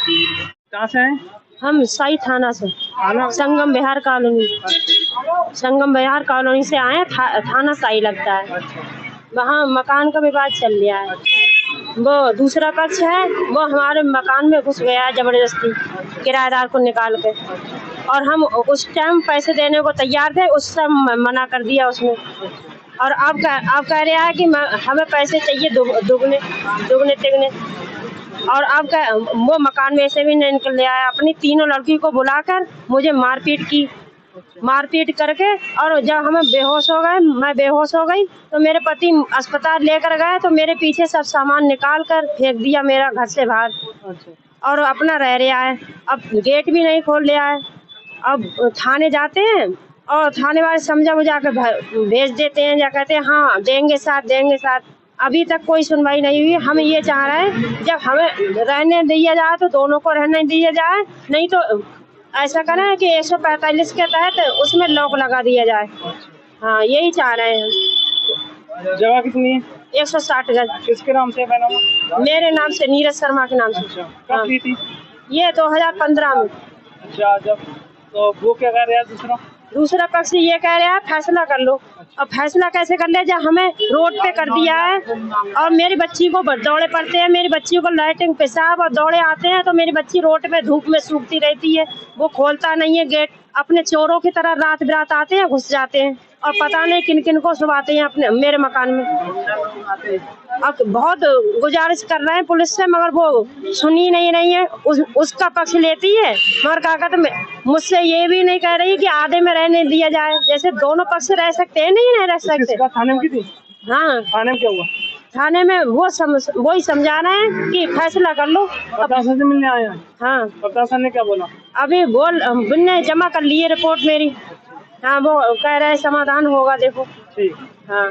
कहाँ से हैं? हम साई थाना से, थाना? संगम विहार कॉलोनी। संगम विहार कॉलोनी से आए, थाना साई लगता है। वहाँ मकान का विवाद चल रहा है। वो दूसरा पक्ष है, वो हमारे मकान में घुस गया है जबरदस्ती, किराएदार को निकाल के। और हम उस टाइम पैसे देने को तैयार थे, उस समय मना कर दिया उसने। और अब कह रहा है कि हमें पैसे चाहिए दुगने तिगने। और अब वो मकान में से भी नहीं निकल आया। अपनी तीनों लड़की को बुलाकर मुझे मारपीट करके, और जब हमें मैं बेहोश हो गई, तो मेरे पति अस्पताल लेकर गए, तो मेरे पीछे सब सामान निकाल कर फेंक दिया मेरा घर से बाहर। और अपना रह रहा है, अब गेट भी नहीं खोल रहा है। अब थाने जाते हैं और थाने वाले समझा बुझा कर भेज देते हैं, या कहते हैं हाँ देंगे साथ। अभी तक कोई सुनवाई नहीं हुई। हम ये चाह रहे हैं, जब हमें रहने दिया जाए तो दोनों को रहने दिया जाए, नहीं तो ऐसा करें कि 145 के तहत उसमें लॉक लगा दिया जाए। हाँ, यही चाह रहे हैं हम। जगह कितनी है? 160 गज। किसके नाम से है? मेरे नाम से, नीरज शर्मा के नाम से। अच्छा, कब ली थी? ये 2015 में। अच्छा, जब तो वो क्या कह रहा है? दूसरा पक्ष ये कह रहा है फैसला कर लो। अब फैसला कैसे कर ले, जब हमें रोड पे कर दिया है, और मेरी बच्ची को दौड़े पड़ते हैं, मेरी बच्ची को लैट्रिन पेशाब और दौड़े आते हैं, तो मेरी बच्ची रोड पे धूप में सूखती रहती है। वो खोलता नहीं है गेट, अपने चोरों की तरह रात बिरात आते हैं, घुस जाते हैं, और पता नहीं किन किन को सुबाते हैं अपने मेरे मकान में। अब बहुत गुजारिश कर रहे हैं पुलिस से, मगर वो सुनी नहीं रही है। उसका पक्ष लेती है, मगर कागज में मुझसे ये भी नहीं कह रही कि आधे में रहने दिया जाए। जैसे दोनों पक्ष रह सकते हैं, नहीं रह सकते। थाने में की थी? हाँ, थाने में क्या हुआ? थाने में वही समझा रहे हैं कि फैसला कर लो। प्रशासन से मिलने आए हैं? हाँ। प्रशासन ने क्या बोला? अभी बिन्ने जमा कर लिए रिपोर्ट मेरी। हाँ, वो कह रहे समाधान होगा, देखो। ठीक। हाँ।